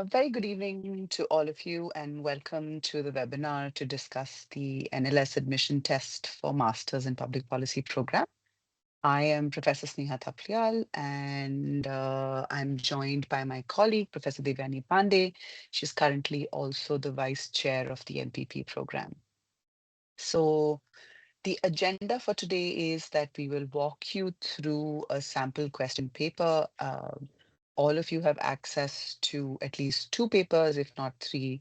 Very good evening to all of you, and welcome to the webinar to discuss the NLS admission test for Masters in Public Policy program. I am Professor Sneha Thapliyal, and I'm joined by my colleague, Professor Devyani Pande. She's currently also the Vice Chair of the MPP program. So the agenda for today is that we will walk you through a sample question paper. All of you have access to at least two papers, if not three,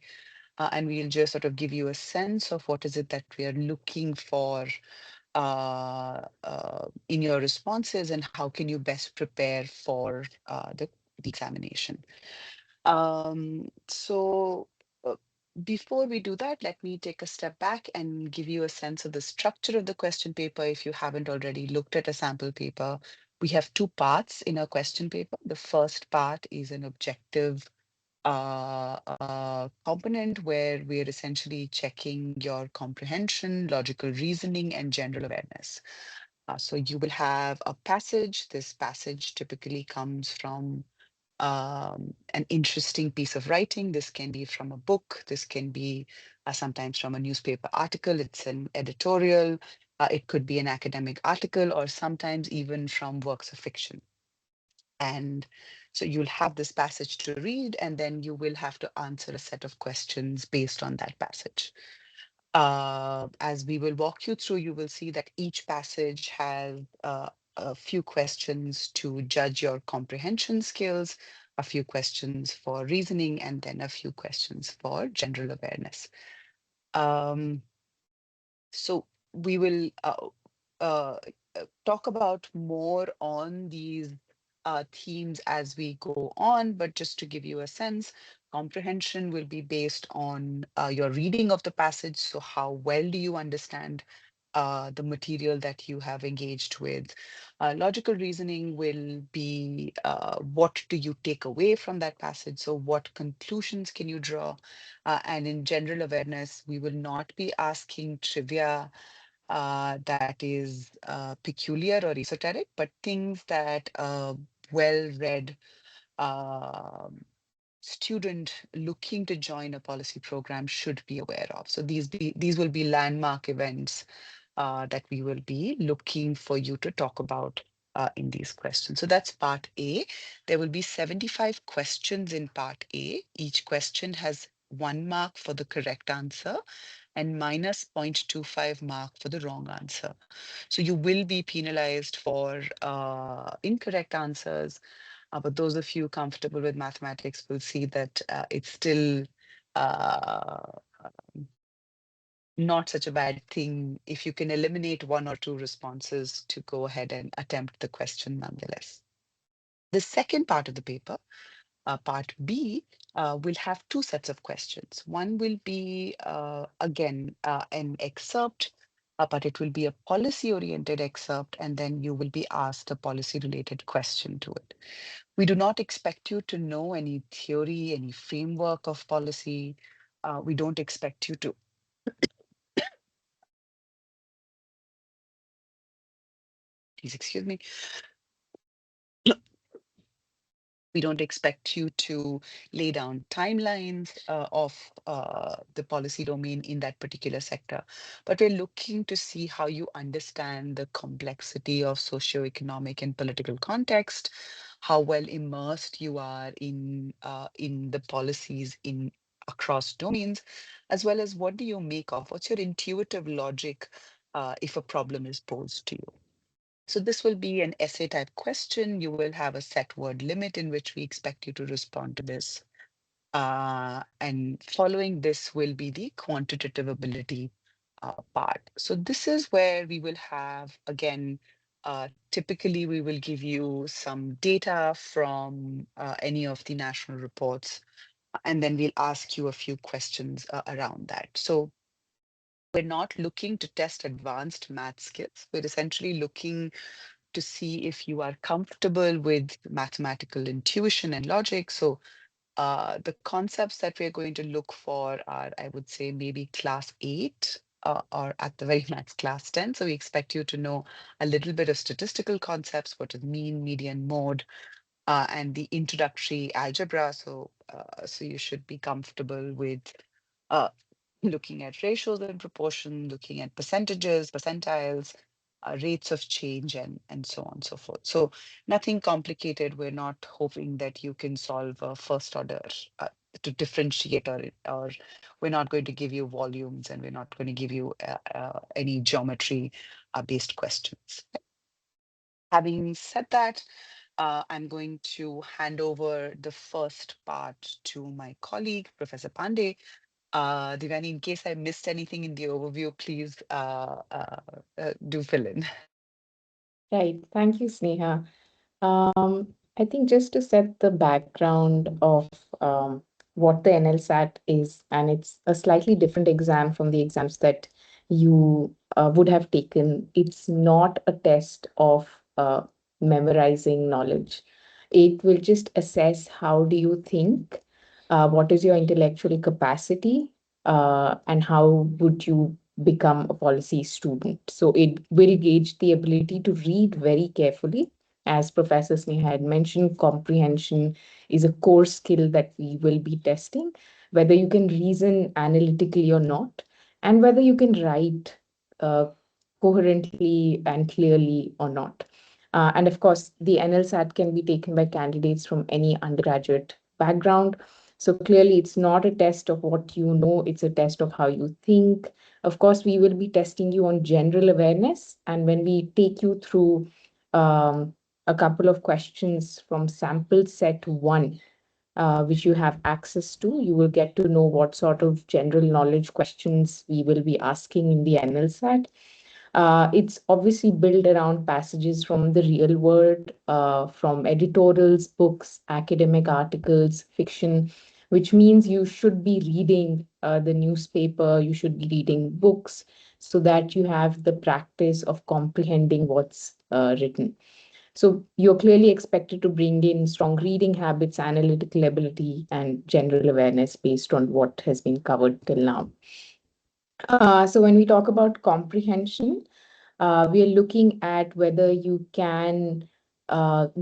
and we'll just sort of give you a sense of what is it that we are looking for in your responses and how can you best prepare for the examination. So before we do that, let me take a step back and give you a sense of the structure of the question paper. If you haven't already looked at a sample paper, we have two parts in a question paper. The first part is an objective component where we're essentially checking your comprehension, logical reasoning, and general awareness. So you will have a passage. This passage typically comes from an interesting piece of writing. This can be from a book. This can be sometimes from a newspaper article. It's an editorial. It could be an academic article or sometimes even from works of fiction. And so you'll have this passage to read, and then you will have to answer a set of questions based on that passage. As we will walk you through, you will see that each passage has a few questions to judge your comprehension skills, a few questions for reasoning, and then a few questions for general awareness. So we will uh, talk about more on these themes as we go on, but just to give you a sense, comprehension will be based on your reading of the passage. So how well do you understand the material that you have engaged with? Logical reasoning will be what do you take away from that passage? So what conclusions can you draw? And in general awareness, we will not be asking trivia that is peculiar or esoteric, but things that a well-read student looking to join a policy program should be aware of. So these will be landmark events that we will be looking for you to talk about in these questions. So that's part A. There will be 75 questions in part A. Each question has 1 mark for the correct answer and minus 0.25 mark for the wrong answer. So you will be penalized for incorrect answers. But those of you comfortable with mathematics will see that it's still uh, not such a bad thing if you can eliminate one or two responses to go ahead and attempt the question nonetheless. The second part of the paper, part B, will have two sets of questions. One will be, again, an excerpt, but it will be a policy-oriented excerpt, and then you will be asked a policy-related question to it. We do not expect you to know any theory, any framework of policy. We don't expect you to, please excuse me, we don't expect you to lay down timelines of the policy domain in that particular sector, but we're looking to see how you understand the complexity of socioeconomic and political context, how well immersed you are in the policies in across domains, as well as what do you make of, what's your intuitive logic if a problem is posed to you. So this will be an essay type question. You will have a set word limit in which we expect you to respond to this. And following this will be the quantitative ability part. So this is where we will have, again, typically we will give you some data from any of the national reports, and then we'll ask you a few questions around that. So we're not looking to test advanced math skills. We're essentially looking to see if you are comfortable with mathematical intuition and logic. So the concepts that we're going to look for are, I would say, maybe class 8 or at the very max class 10. So we expect you to know a little bit of statistical concepts, what is mean, median, mode, and the introductory algebra. So you should be comfortable with uh, looking at ratios and proportion, looking at percentages, percentiles, rates of change, and so on and so forth. So nothing complicated. We're not hoping that you can solve a first order uh, to differentiate, or we're not going to give you volumes, and we're not going to give you any geometry based questions. Having said that, I'm going to hand over the first part to my colleague, Professor Pande. Devyani, in case I missed anything in the overview, please do fill in. Right. Thank you, Sneha. I think just to set the background of what the NLSAT is, and it's a slightly different exam from the exams that you would have taken. It's not a test of memorizing knowledge. It will just assess how do you think, what is your intellectual capacity, and how would you become a policy student. So it will gauge the ability to read very carefully. As Professor Sneha had mentioned, comprehension is a core skill that we will be testing, whether you can reason analytically or not, and whether you can write uh, coherently and clearly or not. And of course, the NLSAT can be taken by candidates from any undergraduate background. So clearly, it's not a test of what you know, it's a test of how you think. Of course, we will be testing you on general awareness. And when we take you through a couple of questions from sample set one, which you have access to, you will get to know what sort of general knowledge questions we will be asking in the NLSAT. It's obviously built around passages from the real world, from editorials, books, academic articles, fiction, which means you should be reading the newspaper, you should be reading books so that you have the practice of comprehending what's written. So you're clearly expected to bring in strong reading habits, analytical ability, and general awareness based on what has been covered till now. So when we talk about comprehension, we are looking at whether you can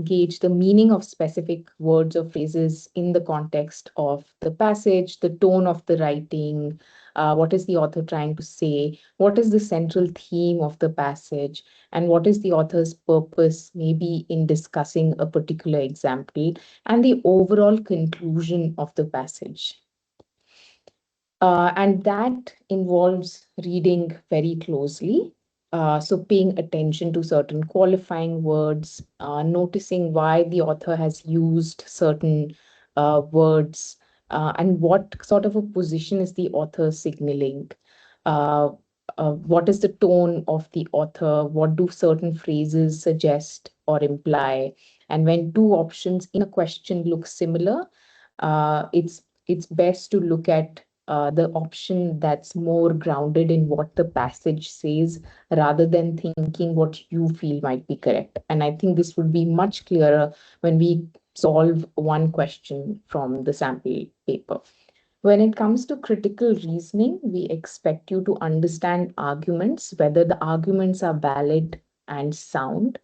gauge the meaning of specific words or phrases in the context of the passage, the tone of the writing, what is the author trying to say, what is the central theme of the passage, and what is the author's purpose, maybe in discussing a particular example, and the overall conclusion of the passage. And that involves reading very closely. So, paying attention to certain qualifying words, noticing why the author has used certain words, and what sort of a position is the author signaling. Uh, what is the tone of the author? What do certain phrases suggest or imply? And when two options in a question look similar, it's best to look at the option that's more grounded in what the passage says rather than thinking what you feel might be correct. And I think this would be much clearer when we solve one question from the sample paper. When it comes to critical reasoning, we expect you to understand arguments, whether the arguments are valid and sound.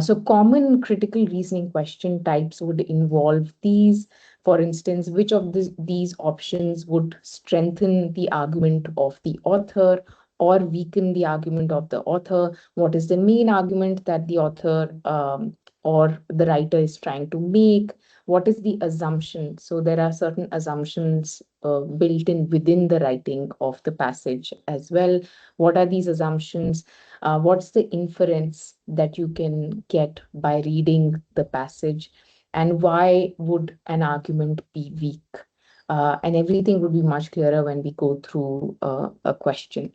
So common critical reasoning question types would involve these. For instance, which of these options would strengthen the argument of the author or weaken the argument of the author? What is the main argument that the author or the writer is trying to make? What is the assumption? So there are certain assumptions built in within the writing of the passage as well. What are these assumptions? What's the inference that you can get by reading the passage, and why would an argument be weak? And everything would be much clearer when we go through a question.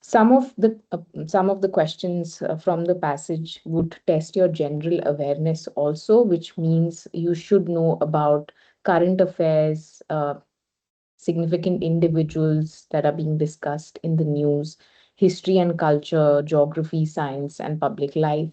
Some of the questions from the passage would test your general awareness also, which means you should know about current affairs, significant individuals that are being discussed in the news, history and culture, geography, science, and public life.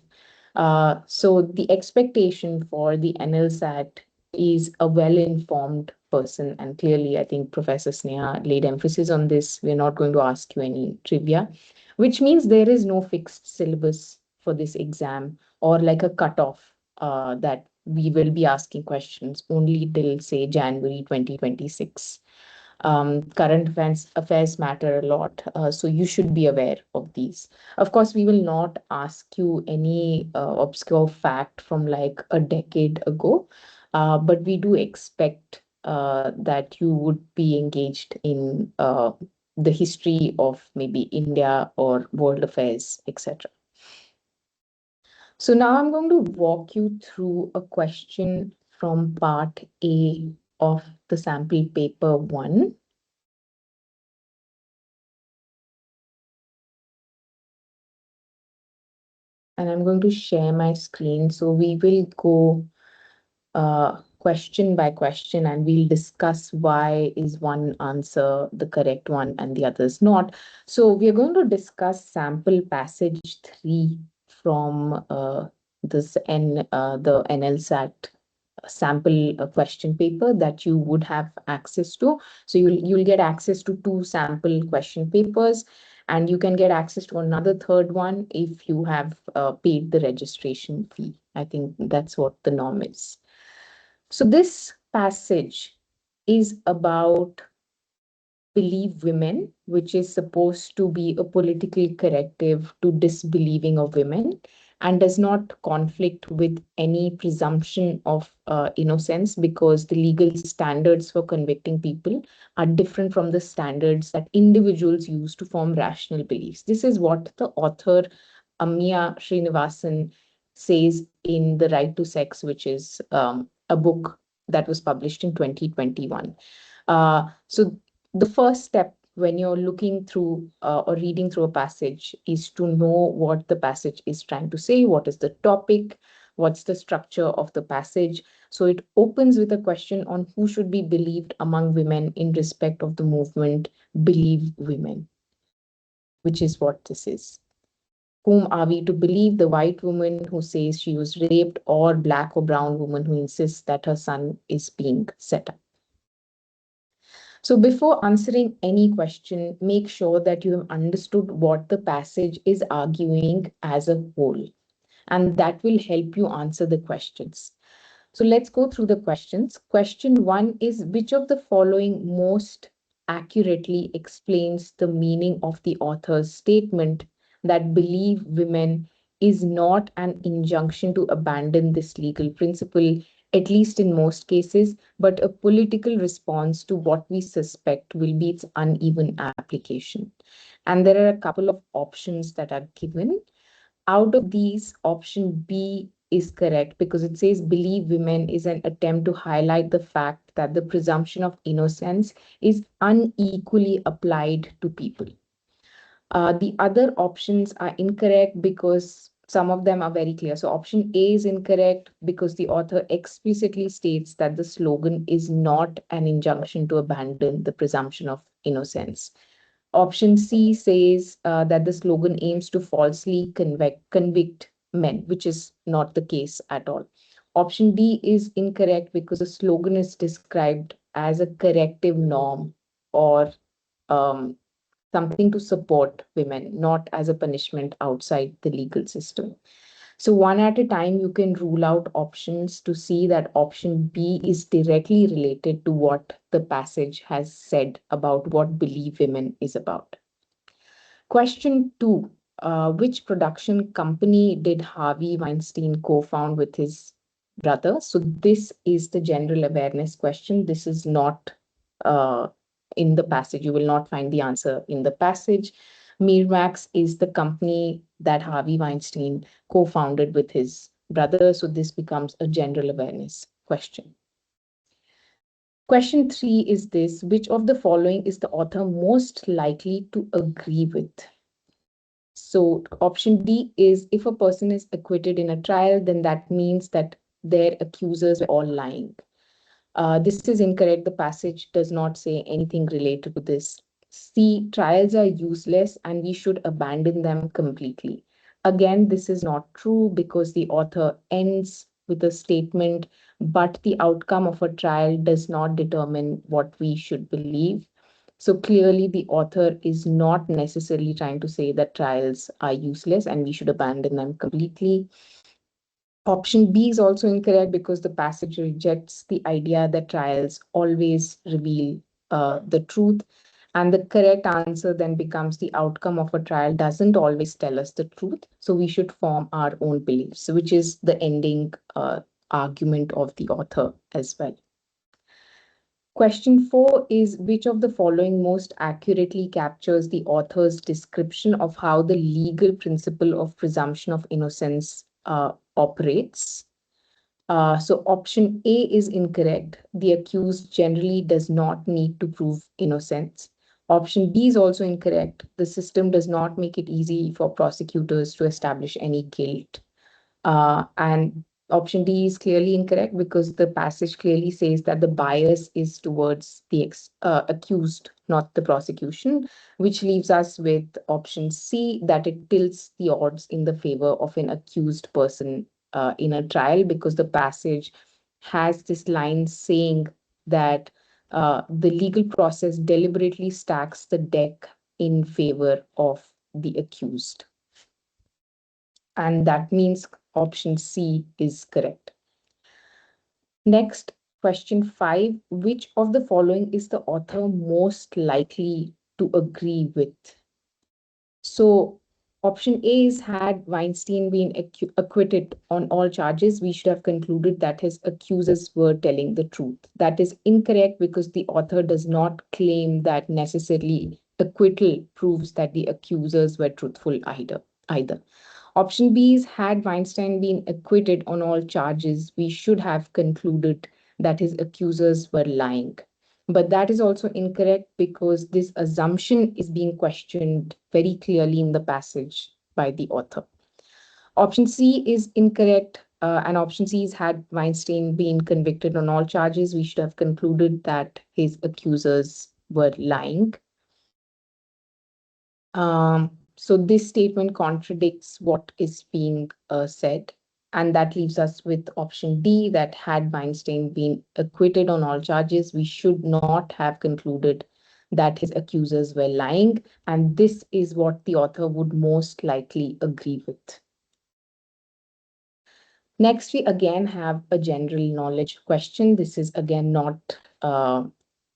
So the expectation for the NLSAT is a well-informed person. And clearly, I think Professor Sneha laid emphasis on this. We're not going to ask you any trivia, which means there is no fixed syllabus for this exam or like a cutoff that we will be asking questions only till, say, January 2026. Current affairs matter a lot, so you should be aware of these. Of course, we will not ask you any obscure fact from like a decade ago, but we do expect that you would be engaged in the history of maybe India or world affairs, etc. So now I'm going to walk you through a question from part A of the sample paper 1. And I'm going to share my screen. So we will go question by question and we'll discuss why is one answer the correct one and the other is not. So we are going to discuss sample passage 3 from the NLSAT sample question paper that you would have access to. So you'll get access to two sample question papers, and you can get access to another third one if you have paid the registration fee. I think that's what the norm is. So this passage is about believe women, which is supposed to be a political corrective to disbelieving of women and does not conflict with any presumption of innocence, because the legal standards for convicting people are different from the standards that individuals use to form rational beliefs. This is what the author Amya Srinivasan says in The Right to Sex, which is a book that was published in 2021. So the first step when you're looking through or reading through a passage is to know what the passage is trying to say, what is the topic, what's the structure of the passage. So it opens with a question on who should be believed among women in respect of the movement Believe Women, which is what this is. Whom are we to believe? The white woman who says she was raped, or black or brown woman who insists that her son is being set up? So before answering any question, make sure that you have understood what the passage is arguing as a whole, and that will help you answer the questions. So let's go through the questions. Question 1 is, which of the following most accurately explains the meaning of the author's statement that believe women is not an injunction to abandon this legal principle, at least in most cases, but a political response to what we suspect will be its uneven application? And there are a couple of options that are given. Out of these, option B is correct because it says believe women is an attempt to highlight the fact that the presumption of innocence is unequally applied to people. The other options are incorrect because some of them are very clear. So option A is incorrect because the author explicitly states that the slogan is not an injunction to abandon the presumption of innocence. Option C says that the slogan aims to falsely convict men, which is not the case at all. Option D is incorrect because the slogan is described as a corrective norm or um, something to support women, not as a punishment outside the legal system. So, one at a time, you can rule out options to see that option B is directly related to what the passage has said about what Believe Women is about. Question 2, which production company did Harvey Weinstein co found with his brother? So, this is the general awareness question. This is not uh, in the passage. You will not find the answer in the passage. Miramax is the company that Harvey Weinstein co founded with his brother. So, this becomes a general awareness question. Question 3 is this: which of the following is the author most likely to agree with? So option D is, if a person is acquitted in a trial, then that means that their accusers were all lying. This is incorrect. The passage does not say anything related to this. C, trials are useless and we should abandon them completely. Again, this is not true because the author ends with a statement, but the outcome of a trial does not determine what we should believe. So clearly, the author is not necessarily trying to say that trials are useless and we should abandon them completely. Option B is also incorrect because the passage rejects the idea that trials always reveal the truth. And the correct answer then becomes the outcome of a trial doesn't always tell us the truth. So we should form our own beliefs, which is the ending argument of the author as well. Question 4 is which of the following most accurately captures the author's description of how the legal principle of presumption of innocence operates? So option A is incorrect. The accused generally does not need to prove innocence. Option B is also incorrect. The system does not make it easy for prosecutors to establish any guilt. And option D is clearly incorrect because the passage clearly says that the bias is towards the accused, not the prosecution, which leaves us with option C, that it tilts the odds in the favor of an accused person in a trial, because the passage has this line saying that the legal process deliberately stacks the deck in favor of the accused. And that means option C is correct. Next, question 5. Which of the following is the author most likely to agree with? So, option A is had Weinstein been acquitted on all charges, we should have concluded that his accusers were telling the truth. That is incorrect because the author does not claim that necessarily acquittal proves that the accusers were truthful either. Option B is had Weinstein been acquitted on all charges, we should have concluded that his accusers were lying. But that is also incorrect because this assumption is being questioned very clearly in the passage by the author. Option C is incorrect, and option C is had Weinstein been convicted on all charges, we should have concluded that his accusers were lying. So this statement contradicts what is being said. And that leaves us with option D, that had Weinstein been acquitted on all charges, we should not have concluded that his accusers were lying. And this is what the author would most likely agree with. Next, we again have a general knowledge question. This is again not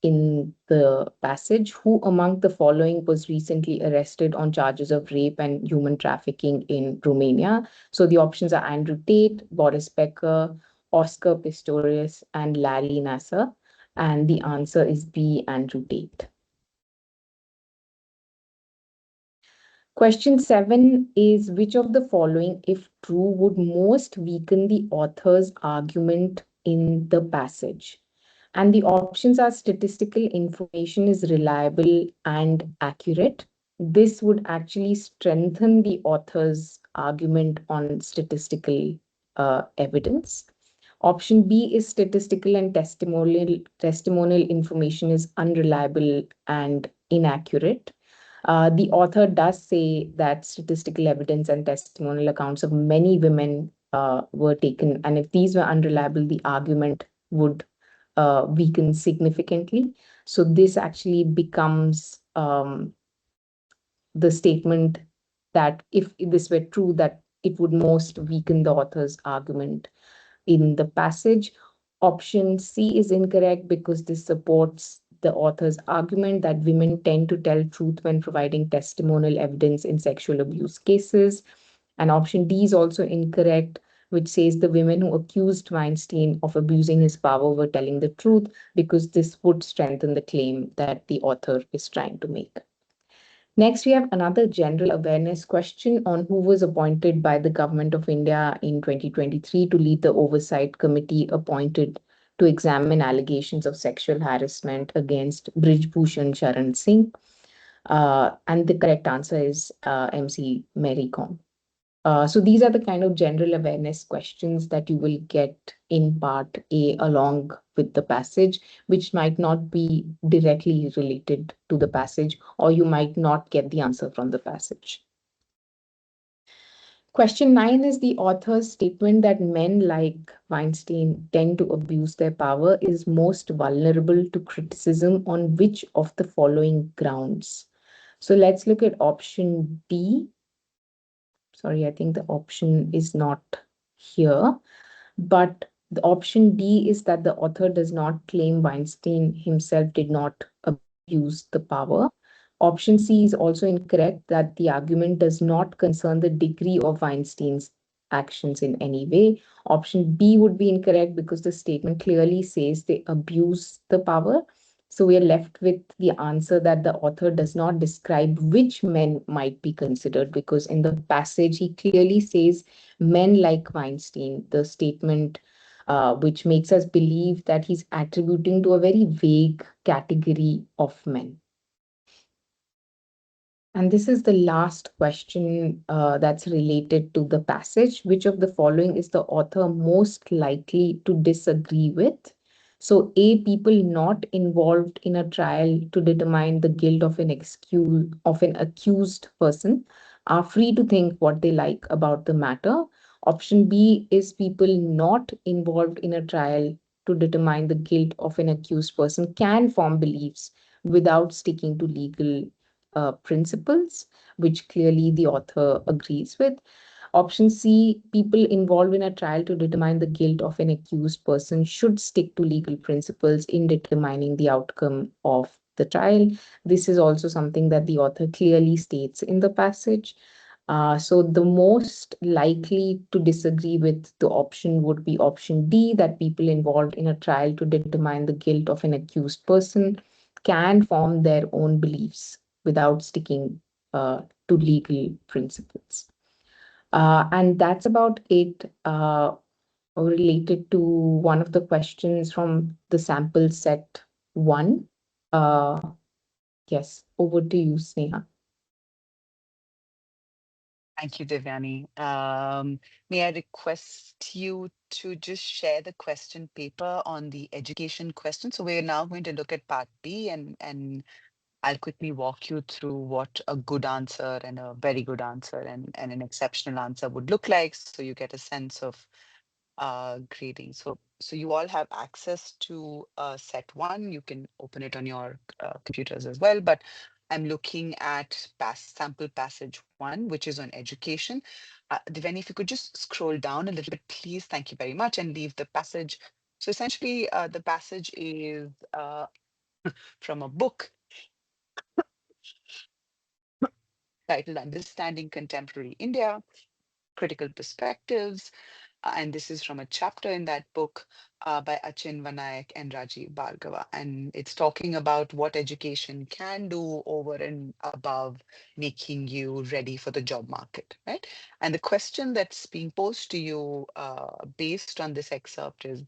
in the passage. Who among the following was recently arrested on charges of rape and human trafficking in Romania? So the options are Andrew Tate, Boris Becker, Oscar Pistorius, and Larry Nassar. And the answer is B, Andrew Tate. Question 7 is which of the following, if true, would most weaken the author's argument in the passage? And the options are statistical information is reliable and accurate. This would actually strengthen the author's argument on statistical evidence. Option B is statistical and testimonial information is unreliable and inaccurate. The author does say that statistical evidence and testimonial accounts of many women were taken, and if these were unreliable, the argument would weaken significantly. So this actually becomes the statement that if this were true, that it would most weaken the author's argument in the passage. Option C is incorrect because this supports the author's argument that women tend to tell truth when providing testimonial evidence in sexual abuse cases. And option D is also incorrect, which says the women who accused Weinstein of abusing his power were telling the truth, because this would strengthen the claim that the author is trying to make. Next, we have another general awareness question on who was appointed by the Government of India in 2023 to lead the oversight committee appointed to examine allegations of sexual harassment against Brijbhushan Sharan Singh. And the correct answer is MC Mary Kom. So these are the kind of general awareness questions that you will get in part A along with the passage, which might not be directly related to the passage, or you might not get the answer from the passage. Question 9 is the author's statement that men like Weinstein tend to abuse their power is most vulnerable to criticism on which of the following grounds? So let's look at option D. Sorry, I think the option is not here. But the option D is that the author does not claim Weinstein himself did not abuse the power. Option C is also incorrect, that the argument does not concern the degree of Weinstein's actions in any way. Option B would be incorrect because the statement clearly says they abuse the power. So we are left with the answer that the author does not describe which men might be considered, because in the passage he clearly says men like Weinstein. The statement, which makes us believe that he's attributing to a very vague category of men. And this is the last question that's related to the passage. Which of the following is the author most likely to disagree with? So, A, people not involved in a trial to determine the guilt of an accused person are free to think what they like about the matter. Option B is people not involved in a trial to determine the guilt of an accused person can form beliefs without sticking to legal principles, which clearly the author agrees with. Option C, people involved in a trial to determine the guilt of an accused person should stick to legal principles in determining the outcome of the trial. This is also something that the author clearly states in the passage. So the most likely to disagree with the option would be option D, that people involved in a trial to determine the guilt of an accused person can form their own beliefs without sticking to legal principles. And that's about it related to one of the questions from the sample set one. Uh, yes, over to you, Sneha. Thank you, Devyani. May I request you to just share the question paper on the education question? So we're now going to look at part B, and I'll quickly walk you through what a good answer and a very good answer and an exceptional answer would look like, so you get a sense of grading. So you all have access to set one. You can open it on your computers as well. But I'm looking at sample passage one, which is on education. Devani, if you could just scroll down a little bit, please. Thank you very much, and leave the passage. So essentially, the passage is from a book titled Understanding Contemporary India, Critical Perspectives. And this is from a chapter in that book by Achin Vanayak and Rajiv Bhargava. And it's talking about what education can do over and above making you ready for the job market, right? And the question that's being posed to you based on this excerpt is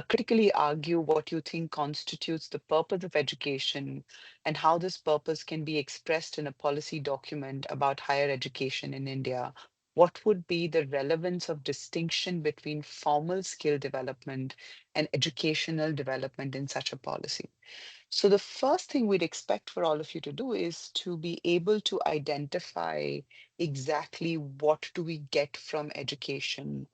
critically argue what you think constitutes the purpose of education and how this purpose can be expressed in a policy document about higher education in India. What would be the relevance of distinction between formal skill development and educational development in such a policy? So the first thing we'd expect for all of you to do is to be able to identify exactly what do we get from education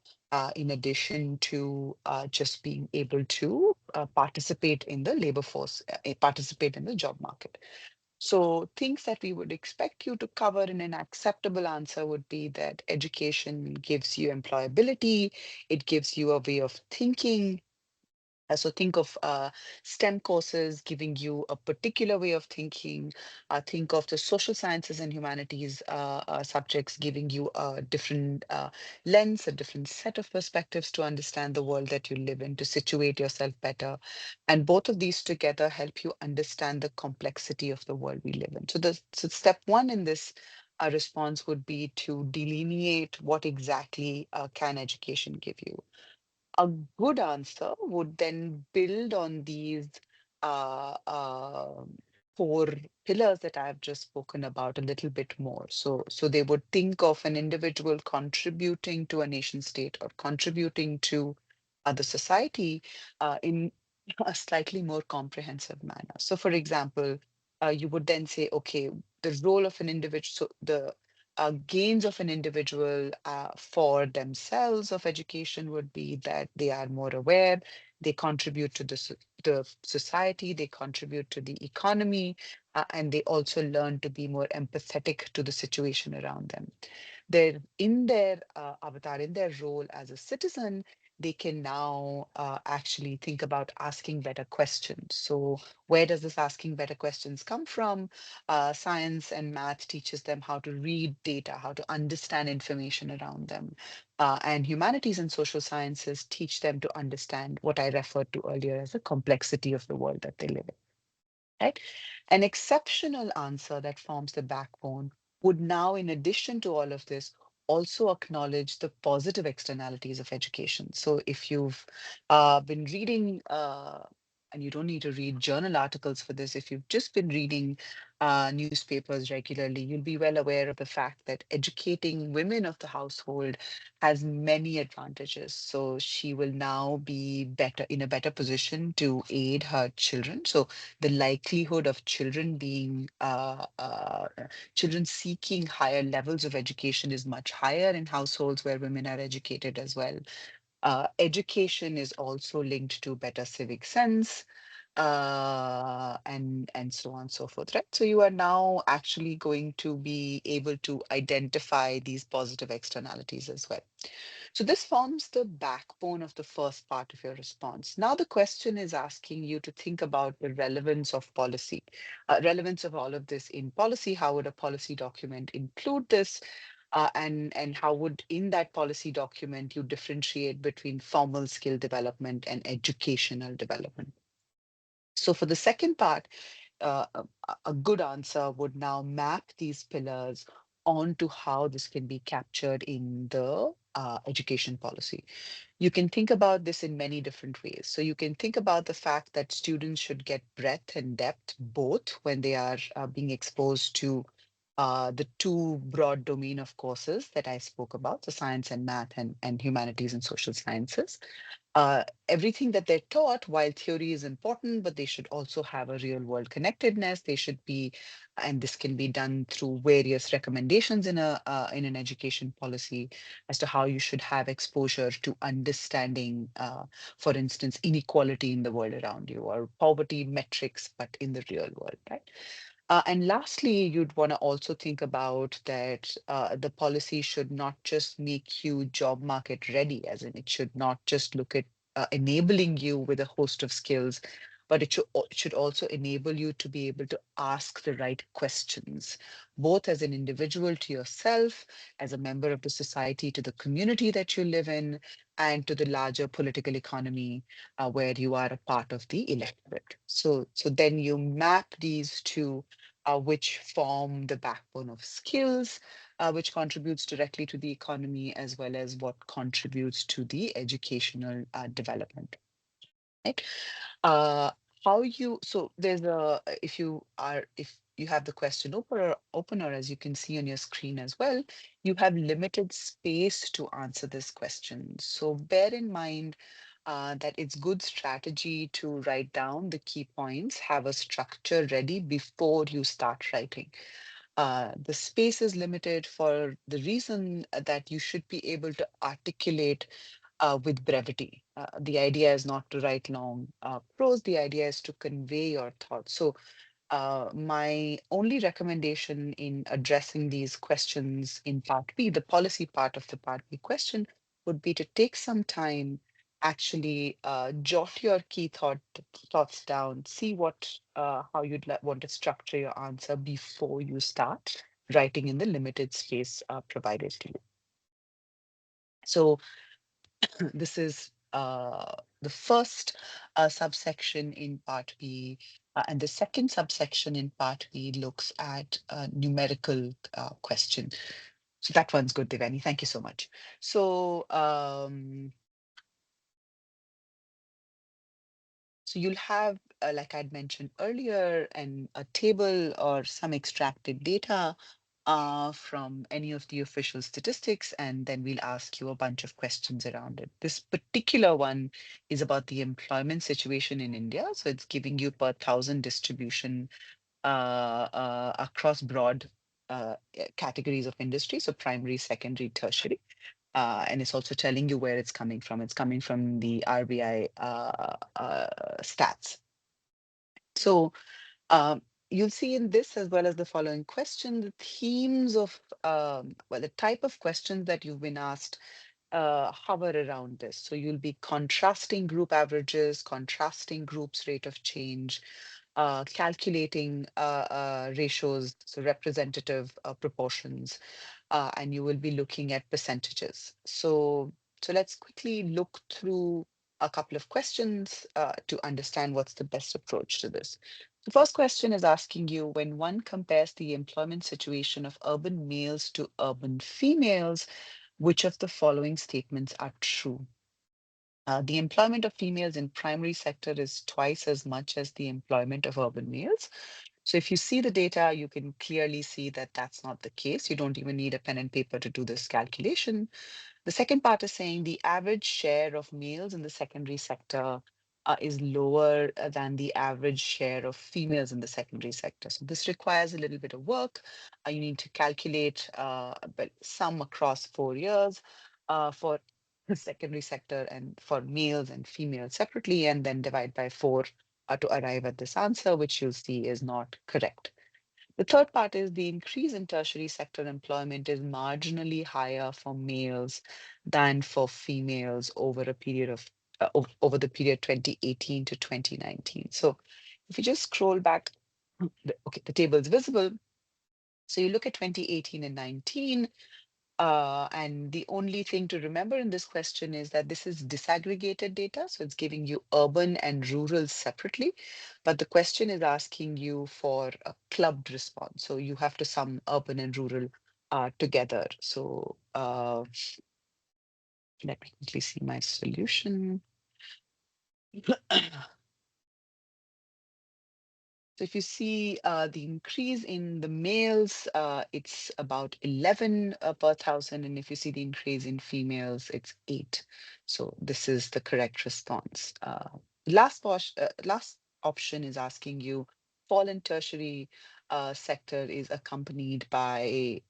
in addition to just being able to participate in the labor force, participate in the job market. So things that we would expect you to cover in an acceptable answer would be that education gives you employability, it gives you a way of thinking, so think of STEM courses giving you a particular way of thinking. Think of the social sciences and humanities subjects giving you a different lens, a different set of perspectives to understand the world that you live in, to situate yourself better. And both of these together help you understand the complexity of the world we live in. So step one in this response would be to delineate what exactly can education give you. A good answer would then build on these uh, uh, four pillars that I've just spoken about a little bit more. So they would think of an individual contributing to a nation state or contributing to the society in a slightly more comprehensive manner. So, for example, you would then say, okay, the role of an individual, so the gains of an individual for themselves of education would be that they are more aware, they contribute to the society, they contribute to the economy, and they also learn to be more empathetic to the situation around them. in their avatar, in their role as a citizen, they can now actually think about asking better questions. So where does this asking better questions come from? Science and math teaches them how to read data, how to understand information around them. And humanities and social sciences teach them to understand what I referred to earlier as the complexity of the world that they live in. Right? An exceptional answer that forms the backbone would now, in addition to all of this, also acknowledge the positive externalities of education. So if you've been reading, and you don't need to read journal articles for this, if you've just been reading newspapers regularly, you'll be well aware of the fact that educating women of the household has many advantages. So she will now be better in a better position to aid her children. So the likelihood of children seeking higher levels of education is much higher in households where women are educated as well. Education is also linked to better civic sense, and so on and so forth, right? So you are now actually going to be able to identify these positive externalities as well. So this forms the backbone of the first part of your response. Now the question is asking you to think about the relevance of policy, relevance of all of this in policy. How would a policy document include this? And how would in that policy document you differentiate between formal skill development and educational development? So for the second part, a good answer would now map these pillars onto how this can be captured in the education policy. You can think about this in many different ways. So you can think about the fact that students should get breadth and depth both when they are being exposed to the two broad domain of courses that I spoke about, the science and math and humanities and social sciences. Everything that they're taught, while theory is important, but they should also have a real world connectedness. They should be, and this can be done through various recommendations in an education policy as to how you should have exposure to understanding, for instance, inequality in the world around you or poverty metrics, but in the real world, right? And lastly, you'd want to also think about that the policy should not just make you job market ready, as in it should not just look at enabling you with a host of skills, but it should also enable you to be able to ask the right questions, both as an individual to yourself, as a member of the society to the community that you live in, and to the larger political economy where you are a part of the electorate. So then you map these two, which form the backbone of skills, which contributes directly to the economy as well as what contributes to the educational development. Right? Uh, how you so there's a if you have the question opener, as you can see on your screen as well, you have limited space to answer this question. So bear in mind that it's good strategy to write down the key points, have a structure ready before you start writing. The space is limited for the reason that you should be able to articulate with brevity. The idea is not to write long prose, the idea is to convey your thoughts. So my only recommendation in addressing these questions in part B, the policy part of the part B question, would be to take some time, actually jot your thoughts down, see how you'd want to structure your answer before you start writing in the limited space provided to you. So this is the first subsection in part B. And the second subsection in part B looks at a numerical question. So that one's good, Devyani. Thank you so much. So you'll have, like I'd mentioned earlier, a table or some extracted data from any of the official statistics, and then we'll ask you a bunch of questions around it. This particular one is about the employment situation in India. So it's giving you per thousand distribution across broad categories of industry, so primary, secondary, tertiary. And it's also telling you where it's coming from. It's coming from the RBI stats. So you'll see in this as well as the following question, the themes of, well, the type of questions that you've been asked hover around this. So you'll be contrasting group averages, contrasting groups rate of change, calculating ratios, so representative proportions, and you will be looking at percentages. So let's quickly look through a couple of questions to understand what's the best approach to this. The first question is asking you, when one compares the employment situation of urban males to urban females, which of the following statements are true? The employment of females in primary sector is twice as much as the employment of urban males. So if you see the data, you can clearly see that that's not the case. You don't even need a pen and paper to do this calculation. The second part is saying the average share of males in the secondary sector is lower than the average share of females in the secondary sector. So this requires a little bit of work. You need to calculate but sum across 4 years for the secondary sector and for males and females separately, and then divide by 4 to arrive at this answer, which you'll see is not correct. The third part is the increase in tertiary sector employment is marginally higher for males than for females over a period of over the period 2018 to 2019. So if you just scroll back, okay, the table is visible. So you look at 2018 and 19, and the only thing to remember in this question is that this is disaggregated data. So it's giving you urban and rural separately, but the question is asking you for a clubbed response. So you have to sum urban and rural together. So let me quickly see my solution. So if you see the increase in the males, it's about 11 per thousand. And if you see the increase in females, it's 8. So this is the correct response. Last option is asking you, fall in tertiary sector is accompanied by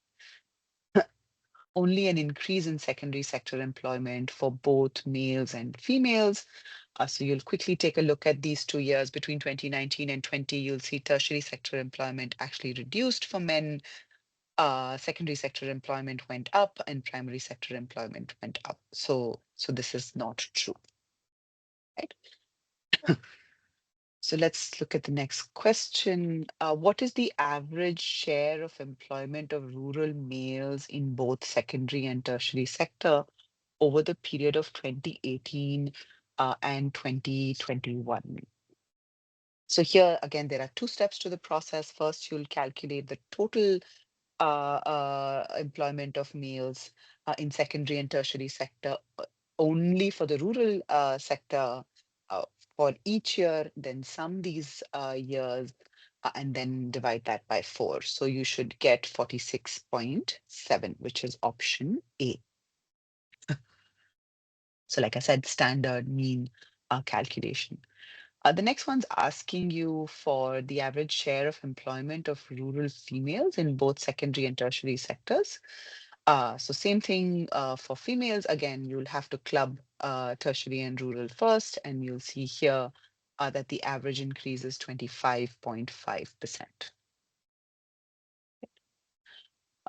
only an increase in secondary sector employment for both males and females. So you'll quickly take a look at these 2 years between 2019 and 20. You'll see tertiary sector employment actually reduced for men. Secondary sector employment went up and primary sector employment went up. So this is not true, right? So let's look at the next question. What is the average share of employment of rural males in both secondary and tertiary sector over the period of 2018 and 2021? So here again, there are two steps to the process. First, you'll calculate the total employment of males in secondary and tertiary sector only for the rural sector uh, for each year, then sum these years and then divide that by 4. So you should get 46.7, which is option A. So like I said, standard mean calculation. The next one's asking you for the average share of employment of rural females in both secondary and tertiary sectors. So same thing for females. Again, you'll have to club tertiary and rural first, and you'll see here that the average increase is 25.5%.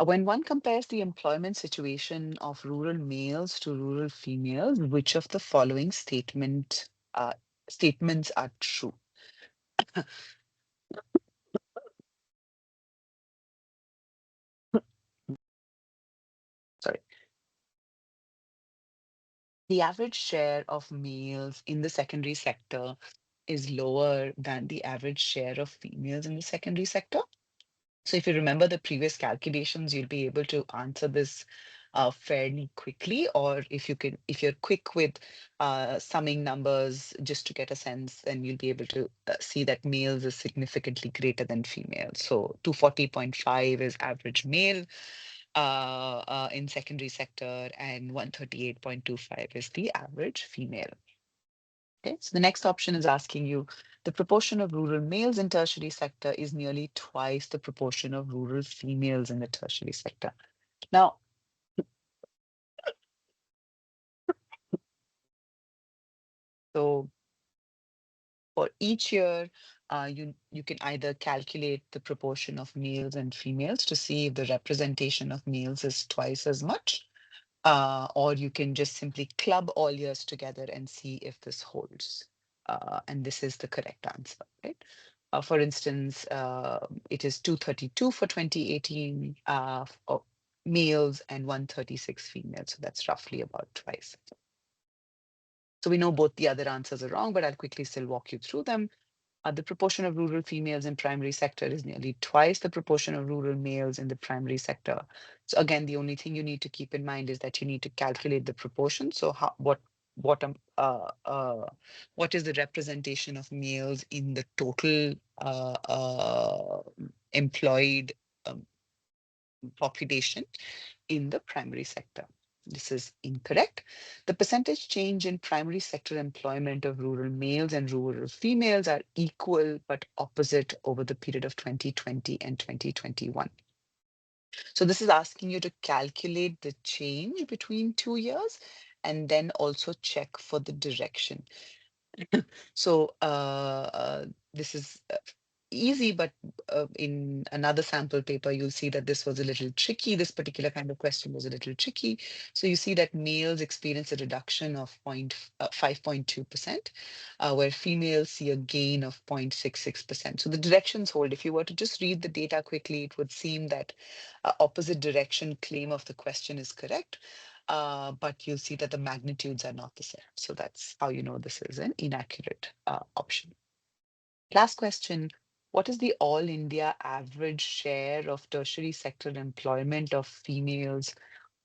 When one compares the employment situation of rural males to rural females, which of the following statements are true? Sorry. The average share of males in the secondary sector is lower than the average share of females in the secondary sector. So if you remember the previous calculations, you'll be able to answer this fairly quickly, or if you're quick with summing numbers just to get a sense, then you'll be able to see that males is significantly greater than females. So 240.5 is average male in secondary sector, and 138.25 is the average female. Okay, so the next option is asking you, the proportion of rural males in tertiary sector is nearly twice the proportion of rural females in the tertiary sector. Now, so for each year, you can either calculate the proportion of males and females to see if the representation of males is twice as much, or you can just simply club all years together and see if this holds. And this is the correct answer, right? For instance, it is 232 for 2018 males and 136 females. So that's roughly about twice. So we know both the other answers are wrong, but I'll quickly still walk you through them. The proportion of rural females in primary sector is nearly twice the proportion of rural males in the primary sector. So again, the only thing you need to keep in mind is that you need to calculate the proportion. So what um uh, uh what is the representation of males in the total employed um, population in the primary sector? This is incorrect. The percentage change in primary sector employment of rural males and rural females are equal but opposite over the period of 2020 and 2021. So this is asking you to calculate the change between 2 years and then also check for the direction. So this is easy, but in another sample paper, you'll see that this was a little tricky. This particular kind of question was a little tricky. So you see that males experience a reduction of 5.2%, where females see a gain of 0.66%. So the directions hold. If you were to just read the data quickly, it would seem that opposite direction claim of the question is correct. But you'll see that the magnitudes are not the same. So that's how you know this is an inaccurate option. Last question. What is the all India average share of tertiary sector employment of females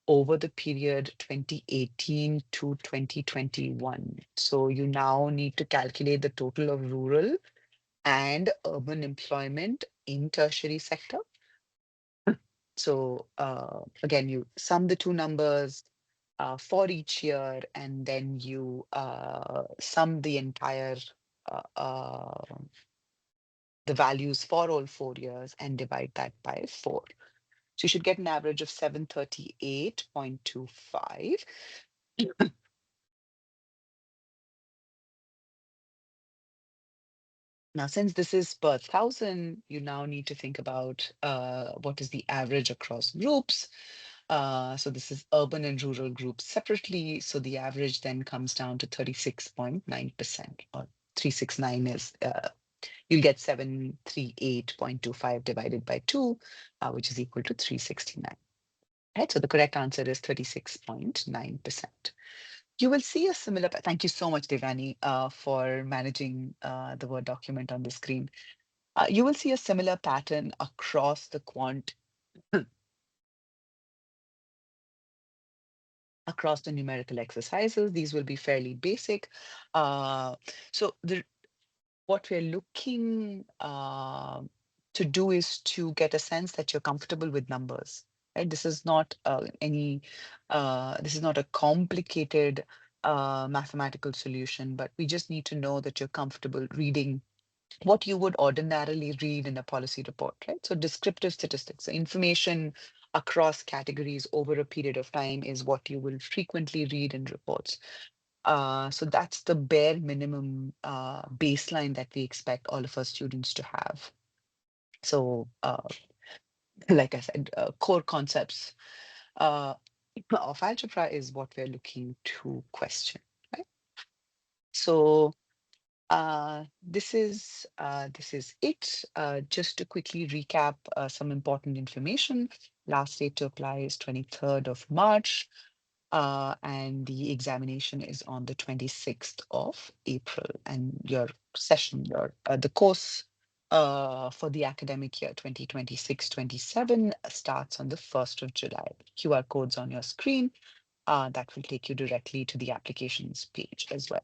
over the period 2018 to 2021? So you now need to calculate the total of rural and urban employment in tertiary sector. So again, you sum the two numbers for each year, and then you sum the entire the values for all 4 years and divide that by 4. So you should get an average of 738.25. Now, since this is per thousand, you now need to think about what is the average across groups. So this is urban and rural groups separately. So the average then comes down to 36.9%, or 369 is, you'll get 738.25 divided by 2, which is equal to 369. Right, so the correct answer is 36.9%. You will see a similar, thank you so much, Devyani, for managing the Word document on the screen. You will see a similar pattern across the across the numerical exercises. These will be fairly basic. So what we're looking to do is to get a sense that you're comfortable with numbers. Right? This is not this is not a complicated mathematical solution, but we just need to know that you're comfortable reading what you would ordinarily read in a policy report, right? So descriptive statistics, so information across categories over a period of time is what you will frequently read in reports. So that's the bare minimum baseline that we expect all of our students to have. So, like I said, core concepts of algebra is what we're looking to question, right? So this is it. Just to quickly recap some important information. Last date to apply is 23rd of March. And the examination is on the 26th of April. And your session, the course for the academic year 2026-27 starts on the 1st of July. QR codes on your screen that will take you directly to the applications page as well.